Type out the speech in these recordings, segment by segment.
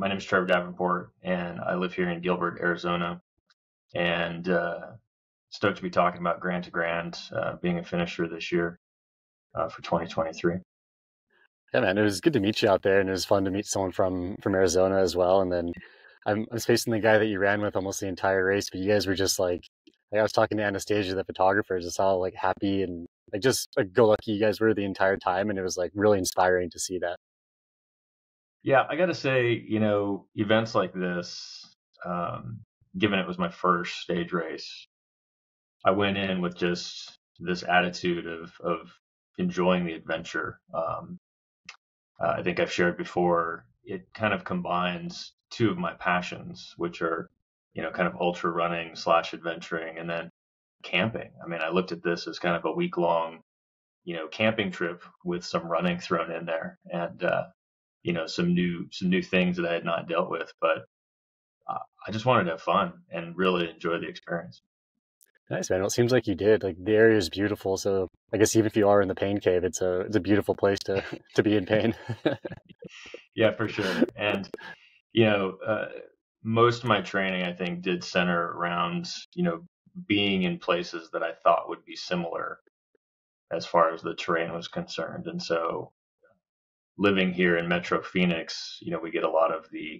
My name is Trevor Davenport, and I live here in Gilbert, Arizona. And stoked to be talking about Grand to Grand, being a finisher this year for 2023. Yeah, man, it was good to meet you out there, and it was fun to meet someone from Arizona as well. And then I'm facing the guy that you ran with almost the entire race, but you guys were just like I was talking to Anastasia, the photographer, just how like happy and like just like go lucky you guys were the entire time, and it was like really inspiring to see that. Yeah, I got to say, events like this, given it was my first stage race, I went in with just this attitude of enjoying the adventure. I think I've shared before, it kind of combines two of my passions, which are, kind of ultra running / adventuring, and then camping. I mean, I looked at this as kind of a week long, camping trip with some running thrown in there, and some new things that I had not dealt with. But I just wanted to have fun and really enjoy the experience. Nice, man. Well, it seems like you did. Like the area is beautiful, so I guess even if you are in the pain cave, it's a beautiful place to be in pain. Yeah, for sure. And most of my training, I think, did center around being in places that I thought would be similar as far as the terrain was concerned. And so, living here in Metro Phoenix, we get a lot of the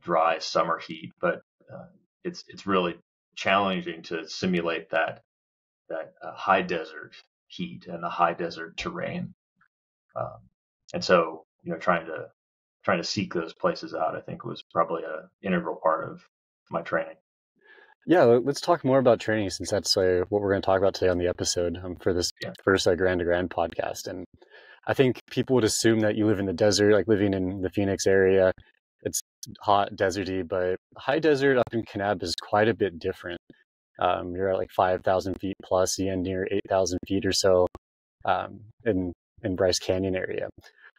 dry summer heat, but it's really challenging to simulate that high desert heat and the high desert terrain. And so, trying to seek those places out, I think, was probably an integral part of my training. Yeah, let's talk more about training, since that's what we're going to talk about today on the episode for this first Grand to Grand podcast. And I think people would assume that you live in the desert, like living in the Phoenix area. It's hot, deserty, but high desert up in Kanab is quite a bit different. You're at like 5,000 feet plus, you end near 8,000 feet or so in Bryce Canyon area.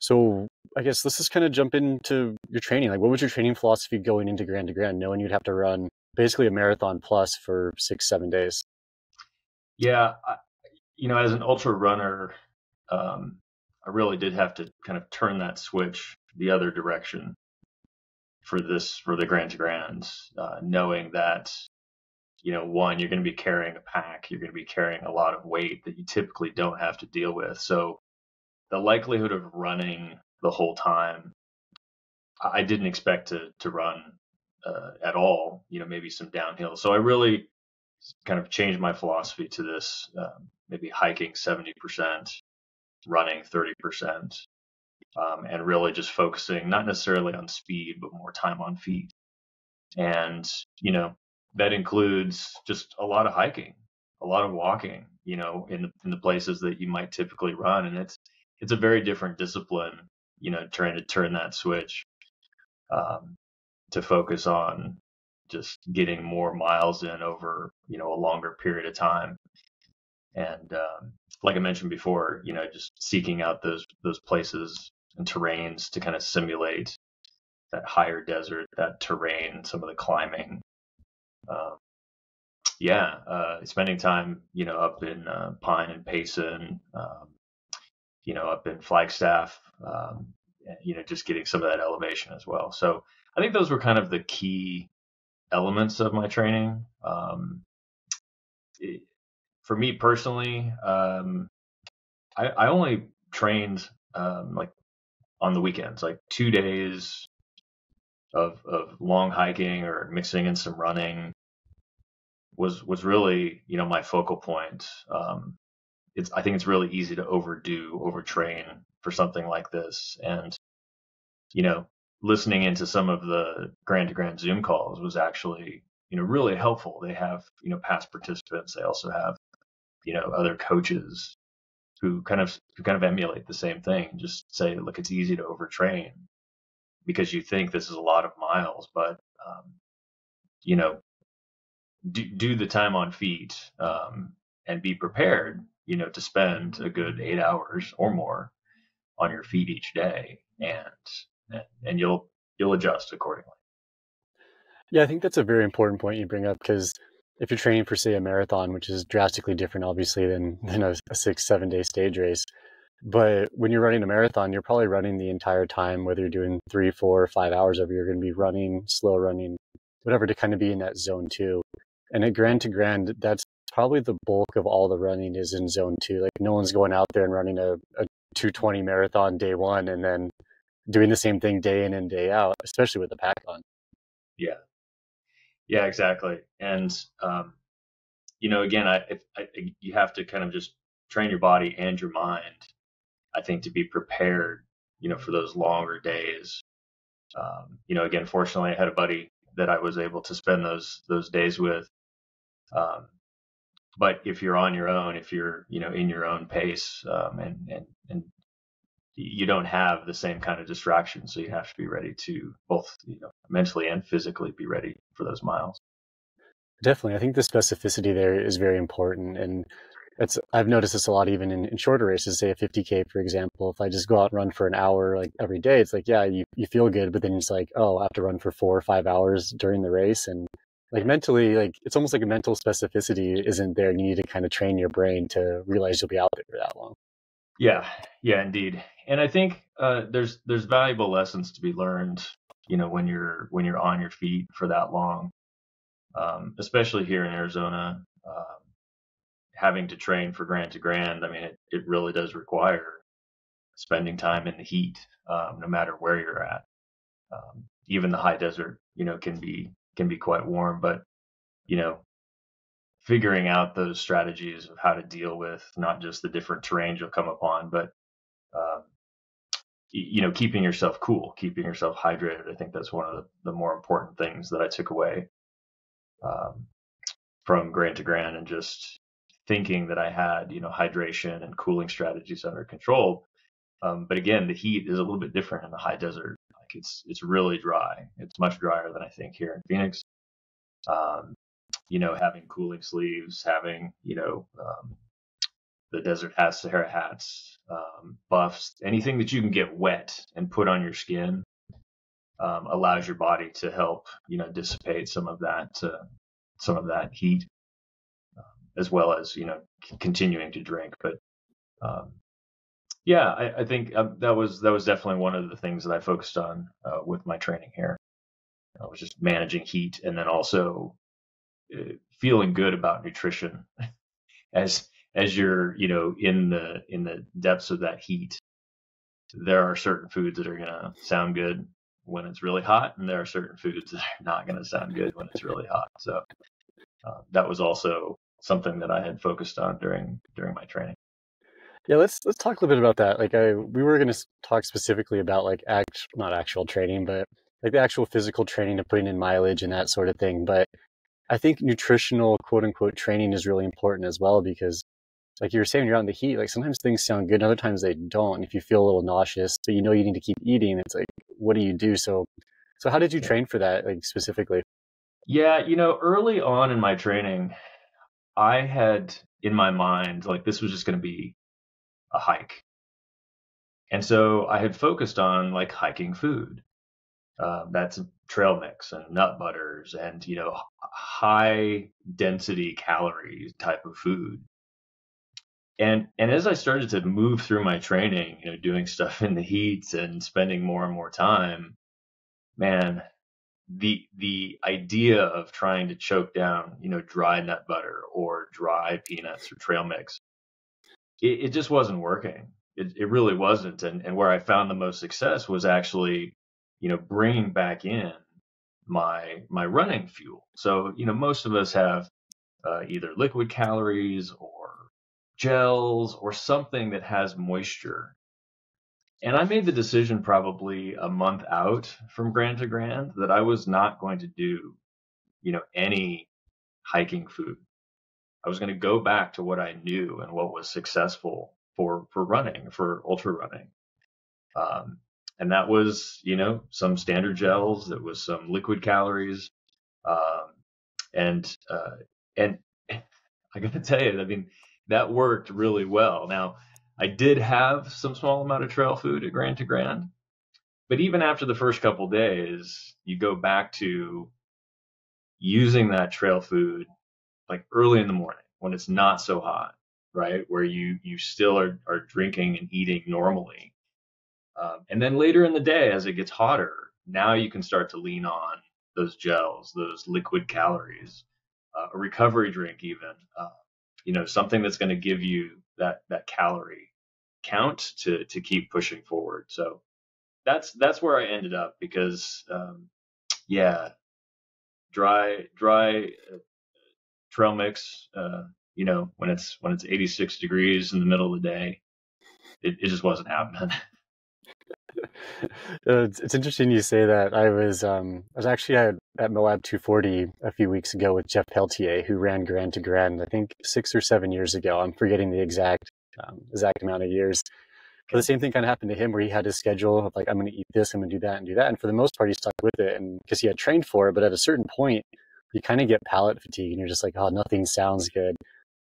So I guess let's just kind of jump into your training. Like, what was your training philosophy going into Grand to Grand, knowing you'd have to run basically a marathon plus for 6-7 days? Yeah, as an ultra runner, I really did have to kind of turn that switch the other direction for the Grand to Grand, knowing that, one, you're going to be carrying a pack, you're going to be carrying a lot of weight that you typically don't have to deal with. So the likelihood of running the whole time, I didn't expect to run at all, maybe some downhill. So I really kind of changed my philosophy to this, maybe hiking 70%, running 30%, and really just focusing not necessarily on speed, but more time on feet. And, that includes just a lot of hiking, a lot of walking, in the places that you might typically run. And it's a very different discipline, trying to turn that switch to focus on just getting more miles in over, a longer period of time. And like I mentioned before, just seeking out those places and terrains to kind of simulate that higher desert, that terrain, some of the climbing. Spending time, up in Pine and Payson, up in Flagstaff, just getting some of that elevation as well. So I think those were kind of the key elements of my training. For me personally, I only trained like on the weekends, like 2 days of long hiking or mixing in some running was really, my focal point. I think it's really easy to overtrain for something like this. And, listening into some of the Grand to Grand Zoom calls was actually, really helpful. They have, past participants. They also have, other coaches who kind of emulate the same thing. Just say, look, it's easy to overtrain because you think this is a lot of miles, but, do the time on feet, and be prepared, to spend a good 8 hours or more on your feet each day, and you'll adjust accordingly. Yeah, I think that's a very important point you bring up, because if you're training for, say, a marathon, which is drastically different, obviously, than a 6-7 day stage race, But when you're running a marathon, you're probably running the entire time, whether you're doing 3, 4, or 5 hours of it, you're going to be running, slow running, whatever, to kind of be in that zone 2. And at Grand to Grand, that's probably the bulk of all the running is in zone 2. Like no one's going out there and running a 220 marathon day 1 and then doing the same thing day in and day out, especially with the pack on. Yeah, exactly. And, again, you have to kind of just train your body and your mind, I think, to be prepared, for those longer days. Again, fortunately, I had a buddy that I was able to spend those days with. But if you're on your own, if you're, in your own pace, and you don't have the same kind of distraction, so you have to be ready to both, mentally and physically be ready for those miles. Definitely. I think the specificity there is very important. And I've noticed this a lot even in shorter races, say a 50K, for example. If I just go out and run for an hour like every day, it's like, yeah, you feel good, but then it's like, oh, I have to run for 4 or 5 hours during the race. And like mentally, like it's almost like a mental specificity isn't there. And you need to kind of train your brain to realize you'll be out there for that long. Yeah, indeed. And I think there's valuable lessons to be learned, when you're on your feet for that long, especially here in Arizona, having to train for Grand to Grand. I mean, it really does require spending time in the heat, no matter where you're at. Even the high desert, can be quite warm, but figuring out those strategies of how to deal with not just the different terrains you'll come upon, but keeping yourself cool, keeping yourself hydrated. I think that's one of the more important things that I took away from Grand to Grand, and just thinking that I had, hydration and cooling strategies under control. But again, the heat is a little bit different in the high desert. Like it's really dry. It's much drier than I think here in Phoenix. Having cooling sleeves, having, the desert hats, Sahara hats, buffs, anything that you can get wet and put on your skin, allows your body to help, dissipate some of that heat, as well as, continuing to drink. But, I think that was definitely one of the things that I focused on with my training here. I was just managing heat, and then also feeling good about nutrition as you're, in the depths of that heat. There are certain foods that are going to sound good when it's really hot, and there are certain foods that are not going to sound good when it's really hot. So that was also something that I had focused on during my training. Yeah, let's talk a little bit about that. Like we were going to talk specifically about like not actual training, but like the actual physical training of putting in mileage and that sort of thing. But I think nutritional quote unquote training is really important as well, because like you were saying, when you're out in the heat, like sometimes things sound good, and other times they don't. And if you feel a little nauseous, but you need to keep eating, it's like, what do you do? So how did you train for that, like specifically? Yeah, early on in my training, I had in my mind, like, this was just going to be a hike. And so I had focused on like hiking food. That's trail mix and nut butters and, high density calories type of food. And as I started to move through my training, doing stuff in the heat and spending more and more time, man, the idea of trying to choke down, dry nut butter or dry peanuts or trail mix, it just wasn't working. It really wasn't. And where I found the most success was actually, bringing back in my running fuel. So, most of us have either liquid calories or gels or something that has moisture. And I made the decision probably a month out from Grand to Grand that I was not going to do, any hiking food. I was going to go back to what I knew and what was successful for running, for ultra running. And that was, some standard gels. That was some liquid calories. And I got to tell you, I mean, that worked really well. Now, I did have some small amount of trail food at Grand to Grand, but even after the first couple days, you go back to using that trail food like early in the morning when it's not so hot. right? Where you still are drinking and eating normally. And then later in the day, as it gets hotter, now you can start to lean on those gels, those liquid calories, a recovery drink, even, something that's going to give you that calorie count to keep pushing forward. So that's where I ended up because, yeah, dry trail mix, when it's 86 degrees in the middle of the day, it just wasn't happening. It's interesting you say that. I was actually at Moab 240 a few weeks ago with Jeff Peltier, who ran Grand to Grand, I think 6 or 7 years ago. I'm forgetting the exact amount of years. But the same thing kind of happened to him, where he had his schedule of like, I'm going to eat this, I'm going to do that and do that. And for the most part, he stuck with it, and because he had trained for it. But at a certain point, you kind of get palate fatigue, and you're just like, oh, nothing sounds good.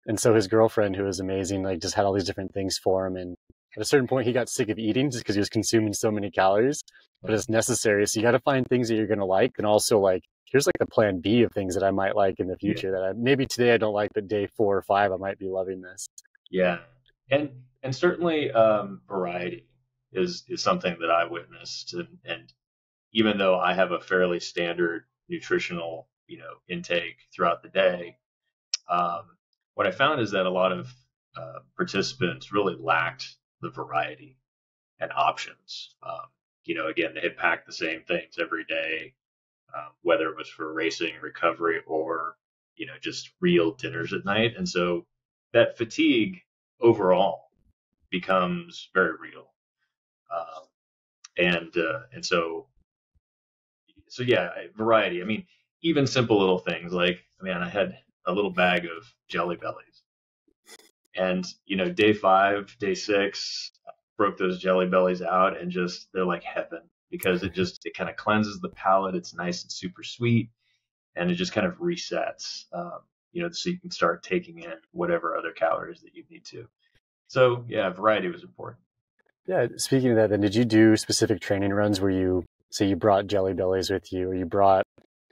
And so his girlfriend, who was amazing, like just had all these different things for him. And at a certain point, he got sick of eating just because he was consuming so many calories. But it's necessary, so you got to find things that you're going to like, and also like, here's like a plan B of things that I might like in the future that maybe today I don't like, but day 4 or 5 I might be loving this. Yeah, and certainly variety is something that I witnessed, and even though I have a fairly standard nutritional intake throughout the day, um, what I found is that a lot of participants really lacked the variety and options. Again, they had packed the same things every day, whether it was for racing, recovery, or just real dinners at night, and so that fatigue overall becomes very real. Um, and so yeah, variety. I mean, even simple little things like, man, I had a little bag of Jelly Bellies, and day 5, day 6, broke those Jelly Bellies out, and just they're like heaven because it kind of cleanses the palate. It's nice and super sweet, and it just kind of resets. So you can start taking in whatever other calories that you need to. So yeah, variety was important. Yeah, speaking of that, then did you do specific training runs where you brought Jelly Bellies with you, or you brought,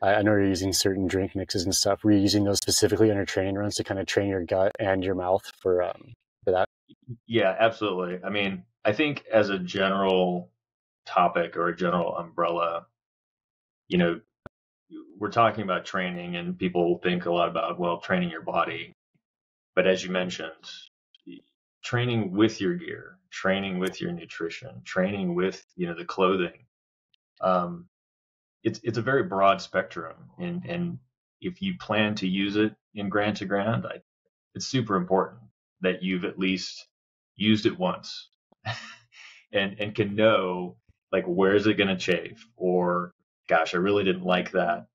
I know you're using certain drink mixes and stuff. Were you using those specifically on your training runs to kind of train your gut and your mouth for that? Yeah, absolutely. I mean, I think as a general topic or a general umbrella, you know, we're talking about training and people think a lot about, well, training your body. But as you mentioned, training with your gear, training with your nutrition, training with, the clothing. Um, it's a very broad spectrum. And if you plan to use it in Grand to Grand, it's super important that you've at least used it once and can know, like, where is it going to chafe, or gosh, I really didn't like that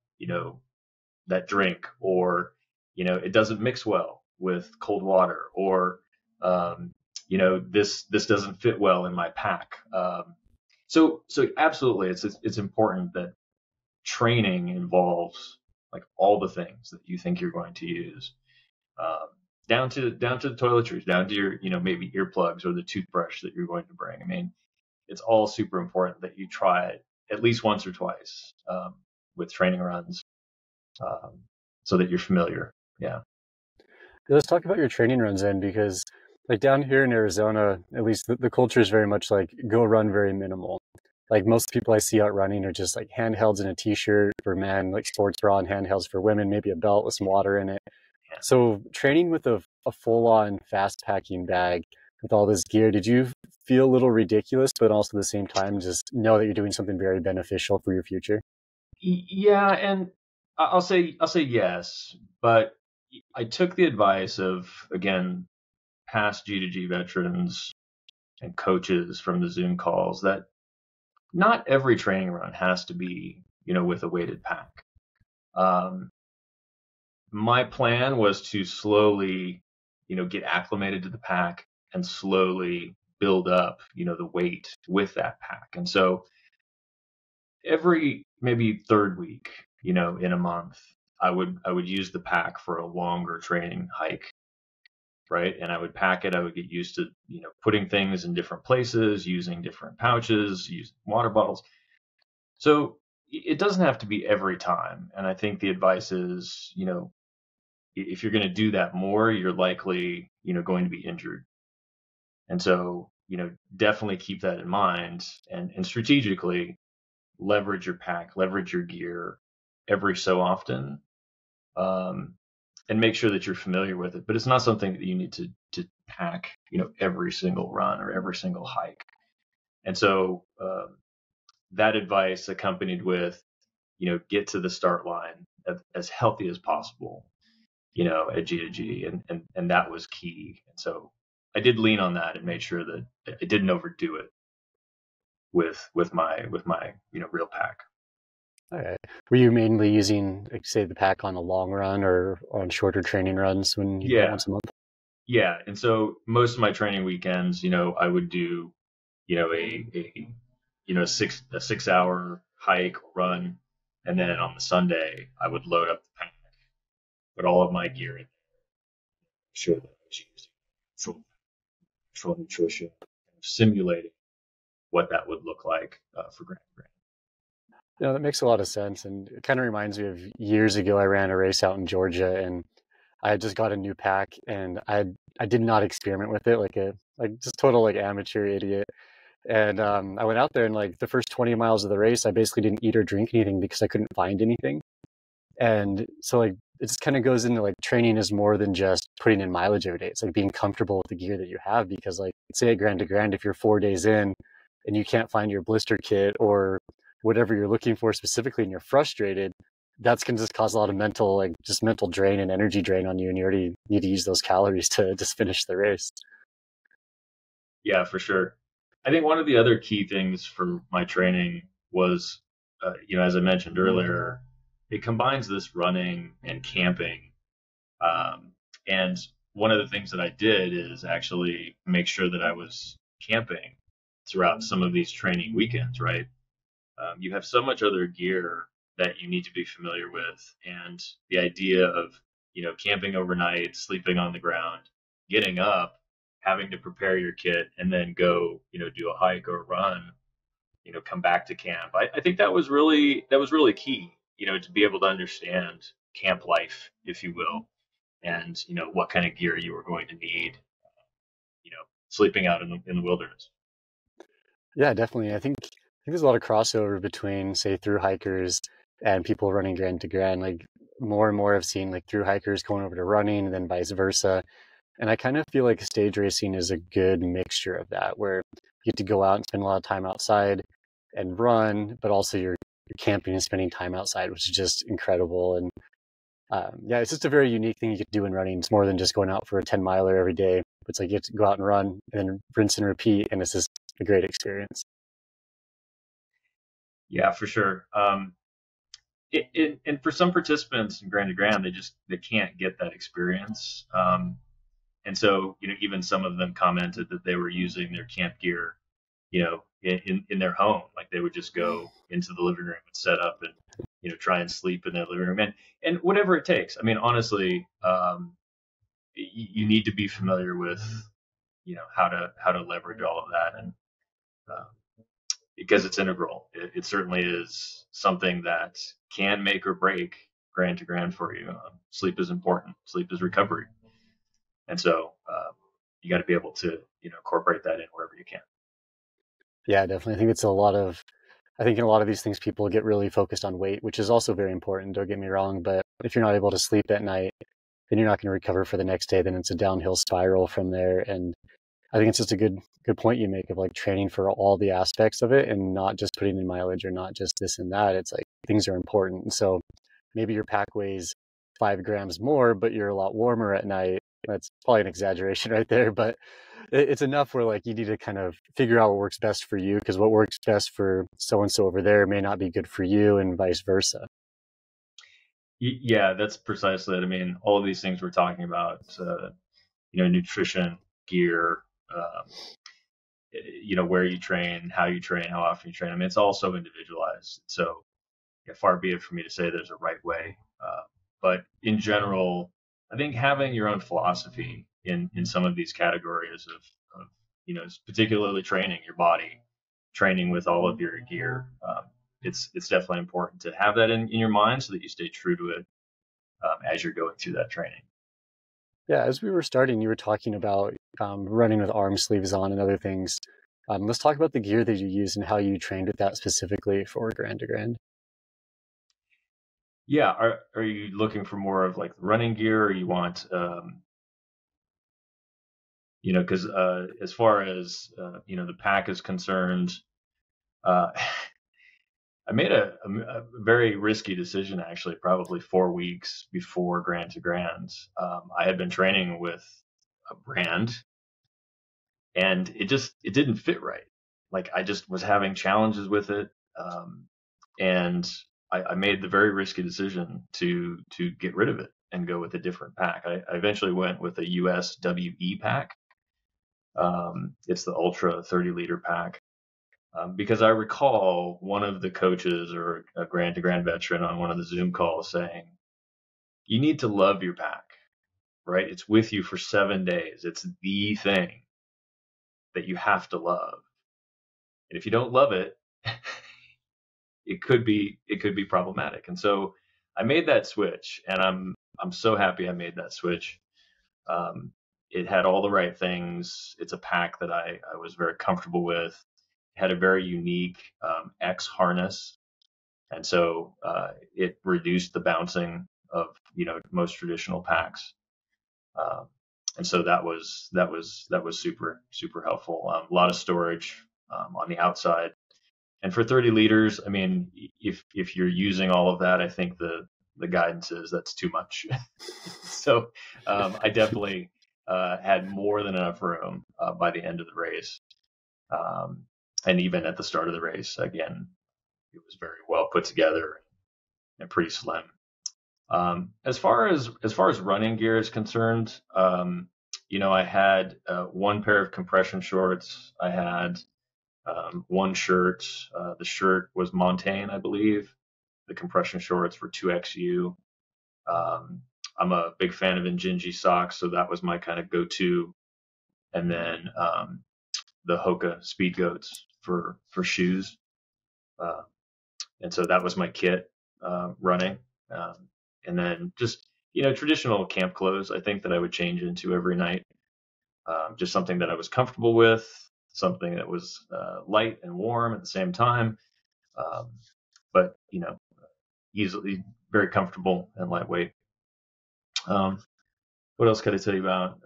drink, or it doesn't mix well with cold water, or this doesn't fit well in my pack. So absolutely, it's important that training involves like all the things that you think you're going to use, um, down to the toiletries, down to your maybe earplugs or the toothbrush that you're going to bring. I mean, it's all super important that you try it at least once or twice, with training runs, um, so that you're familiar. Yeah. Let's talk about your training runs then, because like down here in Arizona, at least the culture is very much like go run very minimal. Like most people I see out running are just like handhelds and a t-shirt for men, like sports bra and handhelds for women, maybe a belt with some water in it. Yeah. So training with a full-on fast packing bag with all this gear, did you feel a little ridiculous, but also at the same time just know that you're doing something very beneficial for your future? Yeah, and I'll say yes, but I took the advice of, again, past G2G veterans and coaches from the Zoom calls that not every training run has to be, with a weighted pack. Um, my plan was to slowly, get acclimated to the pack and slowly build up, the weight with that pack. And so every maybe third week, in a month, I would use the pack for a longer training hike, right? And I would pack it. I would get used to, putting things in different places, using different pouches, using water bottles. So it doesn't have to be every time. And I think the advice is, if you're going to do that more, you're likely, going to be injured. And so, definitely keep that in mind and strategically leverage your pack, leverage your gear every so often, and make sure that you're familiar with it. But it's not something that you need to pack, every single run or every single hike. And so that advice accompanied with, get to the start line as healthy as possible, at G2G, and that was key. And so I did lean on that and made sure that I didn't overdo it with my real pack. All right. Were you mainly using, like, say, the pack on a long run or on shorter training runs when you go once a month? Yeah. And so most of my training weekends, I would do, a 6 hour hike or run. And then on the Sunday, I would load up the pack, put all of my gear in there, sure that I was using full nutrition, simulating what that would look like for Grand Grand. That makes a lot of sense. And it kind of reminds me of years ago, I ran a race out in Georgia and I had just got a new pack and I did not experiment with it like just total like amateur idiot. And I went out there and like the first 20 miles of the race, I basically didn't eat or drink anything because I couldn't find anything. And so like it just kind of goes into like training is more than just putting in mileage every day. It's like being comfortable with the gear that you have, because like say at Grand to Grand, if you're 4 days in and you can't find your blister kit or whatever you're looking for specifically and you're frustrated, that's going to just cause a lot of mental drain and energy drain on you, and you already need to use those calories to just finish the race. Yeah, for sure. I think one of the other key things for my training was, as I mentioned earlier, it combines this running and camping. And one of the things that I did is actually make sure that I was camping throughout some of these training weekends, right? You have so much other gear that you need to be familiar with. And the idea of, camping overnight, sleeping on the ground, getting up, having to prepare your kit, and then go, do a hike or a run, come back to camp. I think that was really key, to be able to understand camp life, if you will, and, what kind of gear you were going to need, sleeping out in the wilderness. Yeah, definitely. I think there's a lot of crossover between, say, through hikers and people running Grand to Grand. Like more and more I've seen like through hikers going over to running and then vice versa. And I kind of feel like stage racing is a good mixture of that, where you get to go out and spend a lot of time outside and run, but also you're camping and spending time outside, which is just incredible. And yeah, it's just a very unique thing you get to do in running. It's more than just going out for a 10 miler every day. It's like you get to go out and run and then rinse and repeat, and it's just a great experience. Yeah, for sure. And for some participants in Grand to Grand, they can't get that experience. And so, even some of them commented that they were using their camp gear, in their home. Like they would just go into the living room and set up and, try and sleep in their living room and whatever it takes. I mean, honestly, you need to be familiar with, how to leverage all of that. And because it's integral, it certainly is something that can make or break Grand to Grand for you. Sleep is important. Sleep is recovery. And so you got to be able to, incorporate that in wherever you can. Yeah, definitely. I think in a lot of these things, people get really focused on weight, which is also very important. Don't get me wrong. But if you're not able to sleep at night, then you're not going to recover for the next day. Then it's a downhill spiral from there. And I think it's just a good point you make of like training for all the aspects of it and not just putting in mileage or not just this and that. It's like things are important. And so maybe your pack weighs 5 grams more, but you're a lot warmer at night. That's probably an exaggeration right there, but it's enough where like you need to kind of figure out what works best for you, because what works best for so-and-so over there may not be good for you and vice versa. Yeah, that's precisely it. I mean, all of these things we're talking about, nutrition, gear, where you train, how often you train. I mean, it's all so individualized. So yeah, far be it for me to say there's a right way. But in general, I think having your own philosophy in some of these categories of particularly training your body, training with all of your gear, it's definitely important to have that in your mind so that you stay true to it. as you're going through that training. Yeah, as we were starting, you were talking about running with arm sleeves on and other things. Let's talk about the gear that you use and how you trained with that specifically for Grand to Grand. Yeah, are you looking for more of like running gear, or you want, because as far as the pack is concerned, uh, I made a very risky decision actually, probably 4 weeks before Grand to Grand. I had been training with a brand, and it didn't fit right. Like I just was having challenges with it, and I made the very risky decision to get rid of it and go with a different pack. I eventually went with a US WE pack. It's the Ultra 30-liter pack. Because I recall one of the coaches or a Grand to Grand veteran on one of the Zoom calls saying, you need to love your pack, right? It's with you for 7 days. It's the thing that you have to love. And if you don't love it, it could be problematic. And so I made that switch, and I'm so happy I made that switch. It had all the right things. It's a pack that I was very comfortable with. It had a very unique X harness, and so it reduced the bouncing of most traditional packs. And so that was super helpful. A lot of storage on the outside. And for 30 liters, I mean, if you're using all of that, I think the guidance is that's too much. So I definitely had more than enough room by the end of the race. And even at the start of the race, again, it was very well put together and pretty slim. As far as running gear is concerned, I had one pair of compression shorts. I had one shirt. The shirt was Montane, I believe. The compression shorts were 2XU. I'm a big fan of Injinji socks, so that was my kind of go-to. And then the Hoka Speed Goats for shoes. And so that was my kit running. And then just, traditional camp clothes, I think that I would change into every night. Just something that I was comfortable with, something that was light and warm at the same time, but easily very comfortable and lightweight. What else could I tell you about?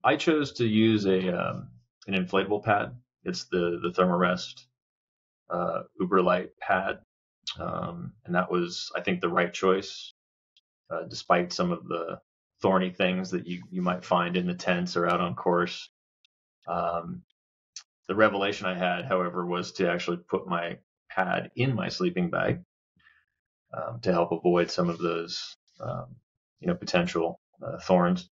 I chose to use an inflatable pad. It's the Thermarest Uber Light pad, and that was, I think, the right choice, despite some of the thorny things that you might find in the tents or out on course. The revelation I had, however, was to actually put my pad in my sleeping bag to help avoid some of those, potential thorns.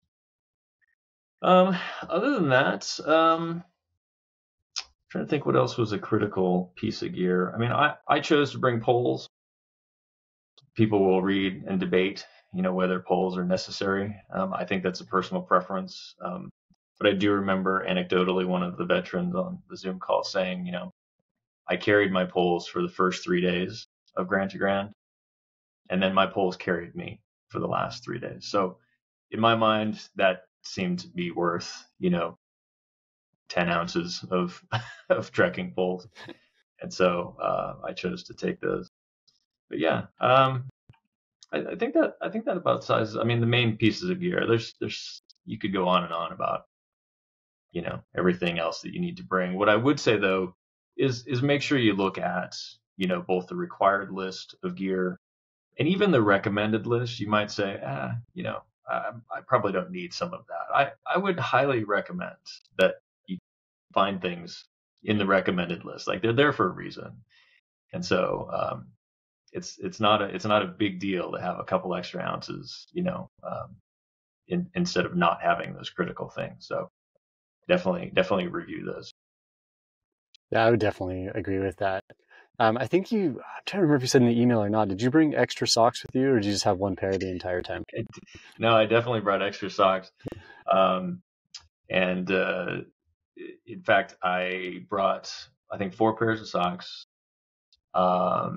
Other than that, trying to think what else was a critical piece of gear. I mean, I chose to bring poles. People will read and debate, whether poles are necessary. I think that's a personal preference. But I do remember anecdotally one of the veterans on the Zoom call saying, I carried my poles for the first 3 days of Grand to Grand, and then my poles carried me for the last 3 days. So in my mind, that seemed to be worth, 10 ounces of of trekking poles. And so I chose to take those. But yeah, I think that about sizes. I mean, the main pieces of gear. There's you could go on and on about everything else that you need to bring. What I would say though is make sure you look at both the required list of gear and even the recommended list. You might say, I probably don't need some of that. I would highly recommend that you find things in the recommended list. Like they're there for a reason, and so it's not a big deal to have a couple extra ounces, instead of not having those critical things. So definitely review those. Yeah, I would definitely agree with that. I think I'm trying to remember if you said in the email or not. Did you bring extra socks with you, or did you just have one pair the entire time? No, I definitely brought extra socks. And in fact, I brought, I think, 4 pairs of socks. I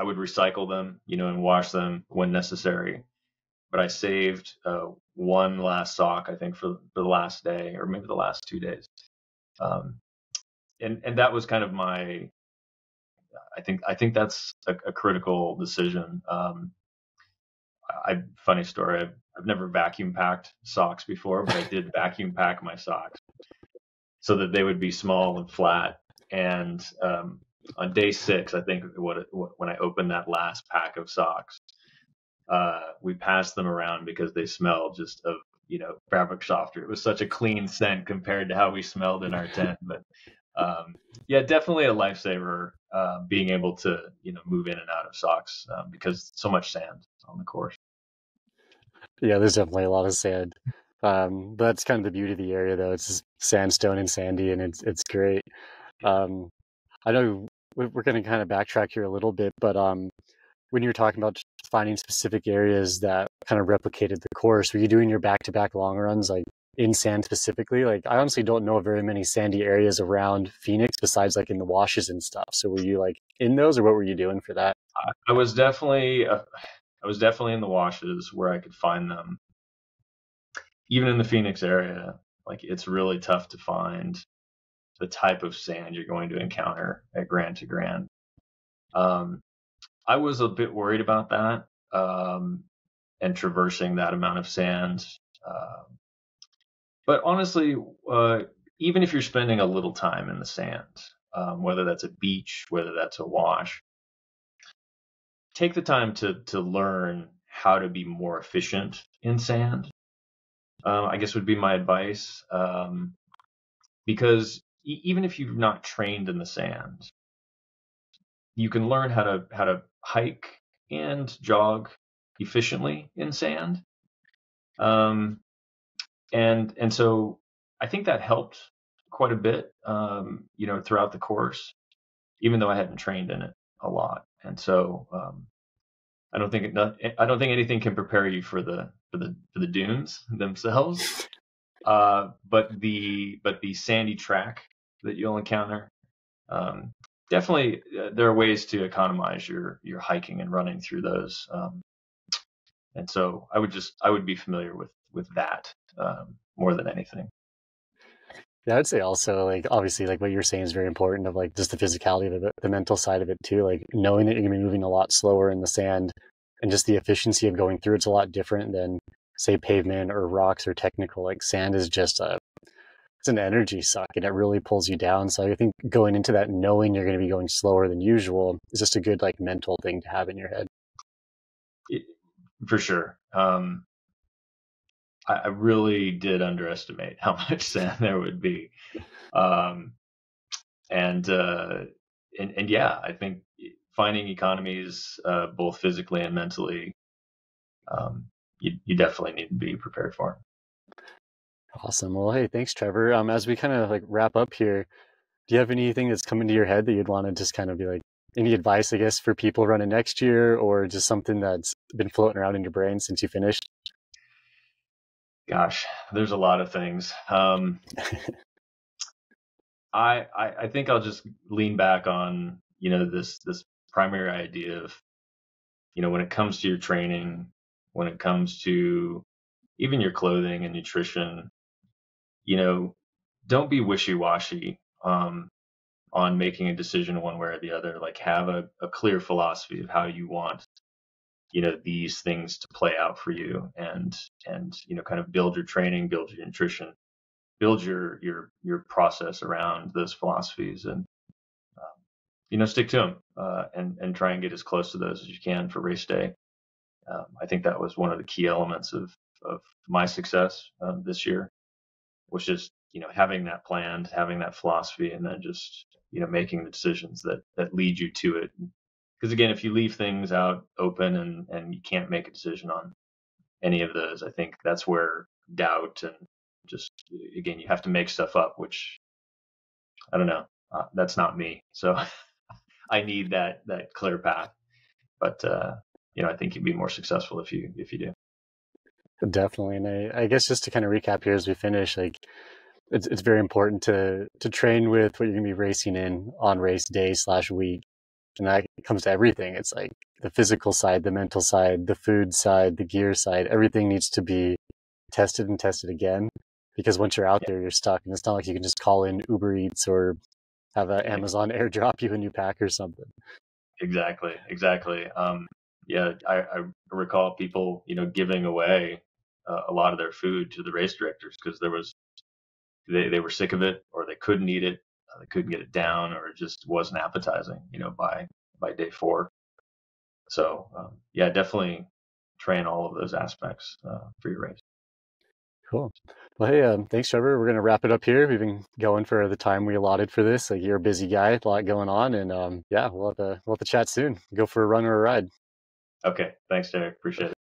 would recycle them, and wash them when necessary. but I saved one last sock, I think, for the last day, or maybe the last 2 days. And that was kind of my, I think that's a critical decision. Funny story. I've never vacuum packed socks before, but I did vacuum pack my socks so that they would be small and flat. And on day 6, I think when I opened that last pack of socks, we passed them around because they smelled just of, fabric softer. It was such a clean scent compared to how we smelled in our tent. But yeah, definitely a lifesaver, being able to, move in and out of socks, because so much sand on the course. Yeah, there's definitely a lot of sand. That's kind of the beauty of the area, though. It's just sandstone and sandy, and it's great. I know we're going to kind of backtrack here a little bit, but when you were talking about finding specific areas that kind of replicated the course, were you doing your back-to-back long runs like in sand specifically? Like, I honestly don't know very many sandy areas around Phoenix besides like in the washes and stuff. So were you like in those, or what were you doing for that? I was definitely in the washes where I could find them. Even in the Phoenix area, like, it's really tough to find the type of sand you're going to encounter at Grand to Grand. I was a bit worried about that, and traversing that amount of sand. But honestly, even if you're spending a little time in the sand, whether that's a beach, whether that's a wash, take the time to learn how to be more efficient in sand. I guess would be my advice, because even if you've not trained in the sand, you can learn how to hike and jog efficiently in sand. And so I think that helped quite a bit, throughout the course, even though I hadn't trained in it a lot. And so I don't think anything can prepare you for the dunes themselves. But the sandy track that you'll encounter, definitely there are ways to economize your hiking and running through those. And so I would be familiar with that, more than anything. Yeah, I'd say also, like, obviously, like what you're saying is very important, of like just the physicality of it, the mental side of it too. Like knowing that you're gonna be moving a lot slower in the sand, and just the efficiency of going through it's a lot different than, say, pavement or rocks or technical. Like sand is just it's an energy suck, and it really pulls you down. So I think going into that knowing you're going to be going slower than usual is just a good like mental thing to have in your head. For sure. I really did underestimate how much sand there would be. And yeah, I think finding economies, both physically and mentally, you definitely need to be prepared for. Awesome. Well, hey, thanks, Trevor. As we kind of like wrap up here, do you have anything that's coming to your head that you'd want to just kind of be like, any advice, I guess, for people running next year, or just something that's been floating around in your brain since you finished? Gosh, there's a lot of things. I think I'll just lean back on, this primary idea of, when it comes to your training, when it comes to even your clothing and nutrition, don't be wishy-washy, on making a decision one way or the other. Like, have a clear philosophy of how you want, these things to play out for you, and kind of build your training, build your nutrition, build your process around those philosophies, and stick to them, and try and get as close to those as you can for race day. I think that was one of the key elements of my success, this year, was just having that planned, having that philosophy, and then just making the decisions that lead you to it. Because again, if you leave things out open and you can't make a decision on any of those, I think that's where doubt and just, again, you have to make stuff up, which I don't know. That's not me. So I need that clear path. But I think you'd be more successful if you do. Definitely. And I guess just to kind of recap here as we finish, like it's very important to train with what you're gonna be racing in on race day / week. And that comes to everything. It's like the physical side, the mental side, the food side, the gear side, everything needs to be tested and tested again, because once you're out there, you're stuck, and it's not like you can just call in Uber Eats or have an Amazon airdrop you a new pack or something. Exactly. Yeah, I recall people, giving away a lot of their food to the race directors because they were sick of it, or they couldn't eat it, they couldn't get it down, or it just wasn't appetizing, by day 4. So yeah, definitely train all of those aspects for your race. Cool. Well, hey, thanks, Trevor. We're going to wrap it up here. We've been going for the time we allotted for this. Like, you're a busy guy, a lot going on, and yeah, we'll have to chat soon. Go for a run or a ride. Okay. Thanks, Derek. Appreciate it.